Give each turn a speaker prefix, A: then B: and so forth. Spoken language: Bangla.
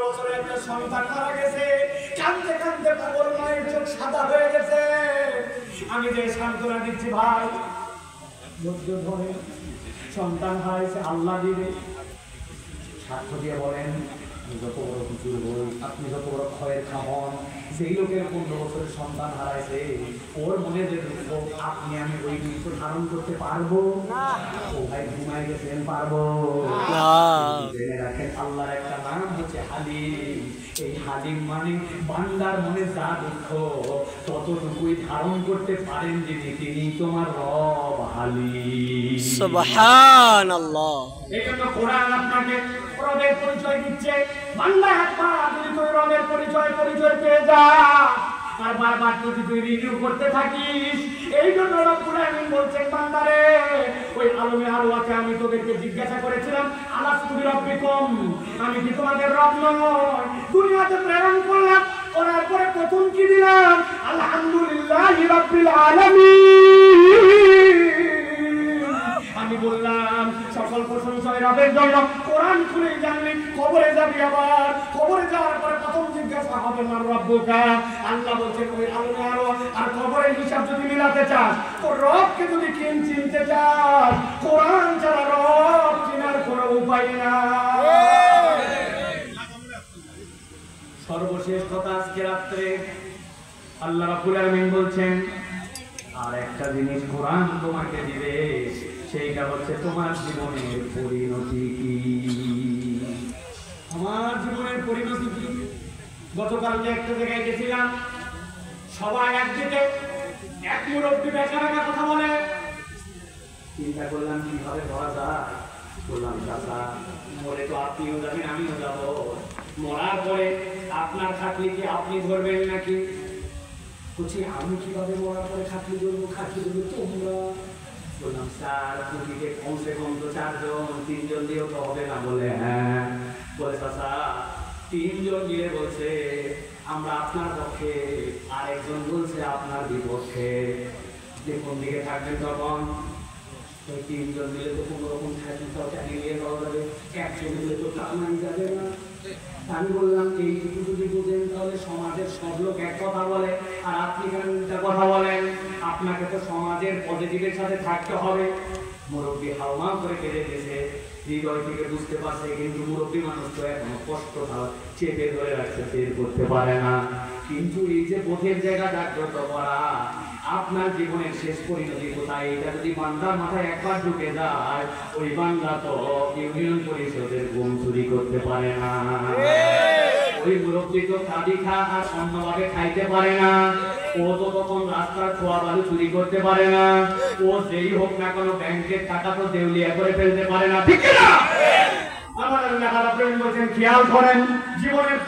A: বছরের একটা সন্তান মারা গেছে, কাঁদতে কাঁদতে পাগল মায়ের চোখ সাদা হয়ে গেছে। আমি যে সান্ত্বনা দিচ্ছি, ভাই ধৈর্য ধরে, সন্তান হারাইছে আল্লাহ দিবে। সাক্ষ্য দিয়ে বলেন, যত বড় হুজুর হই, আপনি যত বড় খয়ের খামন, সেই লোকের 15 বছরের সন্তান হারাইছে, ওর মনে যে দুঃখ, আপনি আমি ওই দুঃখ ধারণ করতে পারবো না। ও ভাই ঘুমাই গেছেন, পারবো না। জেনে রাখেন, আল্লাহর একটা নাম হচ্ছে হালিম। এই হালিম মানে বান্দার মনে যা দুঃখ ততটুকুই ধারণ করতে পারেন যিনি, তিনি তোমার রব হালিম।
B: সুবহানাল্লাহ।
A: এই জন্য কোরআন আপনাকে রবের পরিচয় দিচ্ছে। বান্দা একবার যদি তুই রবের পরিচয় পেয়ে যা, আর বারবার যদি তুই রিনিউ করতে থাকিস, এই জন্য রব্বুল আমিন বলছেন, বান্দারে ওই আলমে আরওয়াতে আমি তোদেরকে জিজ্ঞাসা করেছিলাম, আলাস্তু বিরাব্বিকুম, আমি কি তোমাদের রব নই? দুনিয়াতে প্রেরণ করলাম, করার পরে প্রথম কি দিলাম? আলহামদুলিল্লাহি রাব্বিল আলামিন। আমি বললাম সকল প্রশংসা রবের জন্য। কোরআন খুলে জানলি, কবরে যাবি, আবার কবরে যাওয়ার পরে প্রথম জিজ্ঞাসা হবে মান রব্বুকা। আল্লাহ বলছেন ওই আলমে আরওয়া আর কবরের হিসাব যদি মিলাতে চাস, তো রবকে যদি চিনতে চাস, কোরআন ছাড়া রব চিনার কোনো উপায় নাই। সর্বশেষ কথা, আজকে রাত্রে আল্লাহ রাব্বুল আলামিন বলছেন, আর একটা জিনিস কোরআন তোমাকে দিবে, সেইটা হচ্ছে তোমার জীবনের পরিণতি কি। আমার জীবনের পরিণতি কি? গতকালকে একটা জায়গায় গেছিলাম, সবাই একদিকে, এক মুরব্বী বেচা কথা বলে। চিন্তা করলাম কিভাবে ধরা যায়। বললাম, চাচা মরে তো আপনিও যাবেন, আমিও যাব, মরার পরে আপনার খাটলি কি আপনি ধরবেন নাকি? বলছি, আমি কিভাবে মরার পরে খাটলি ধরবো? খাটলি ধরবো তোমরা। বললাম, স্যার পুঁজিকে কমসে কম তো 4 জন, 3 জন দিয়েও তো হবে না। বলে হ্যাঁ। বলে, চাচা 3 জন গিয়ে বলছে আমরা আপনার পক্ষে, আর একজন বলছে আপনার বিপক্ষে, যে কোন দিকে থাকবেন তখন? ওই 3 জন মিলে তো কোনো রকম থাকবেন, তাও চালিয়ে নিয়ে যাওয়া যাবে, 100 মিলে তো টানাই যাবে না। আমি বললাম, এইটুকু যদি বুঝেন তাহলে সমাজের সব লোক এক কথা বলে, আর আপনি কেন উল্টা কথা বলেন? আপনাকে তো সমাজের পজিটিভের সাথে থাকতে হবে। মুরব্বী হাওমা করে কেঁদে দিয়েছে, হৃদয় থেকে বুঝতে পারছে, কিন্তু মুরব্বী মানুষ তো এখনো কষ্ট চেপে ধরে রাখছে, বের করতে পারে না। কিন্তু এই যে বোধের জায়গা জাগ্রত করা, আপনার জীবনের শেষ পরিণতি কোথায়, এটা যদি বান্দার মাথায় একবার ঢুকে যায়, ওই বান্দা তো ইউনিয়ন পরিষদের গম চুরি করতে পারে না, ওই মুরব্বী তো খাদি খা আর অন্যভাবে খাইতে পারে না, ও তো তখন রাস্তার খোয়া বালু চুরি করতে পারে না, ও যেই হোক না কোনো ব্যাংকের টাকা তো দেউলিয়া করে ফেলতে পারে না, ঠিক না? আমার আল্লাহ রাব্বুল আলামিন বলেন, খেয়াল করেন জীবনের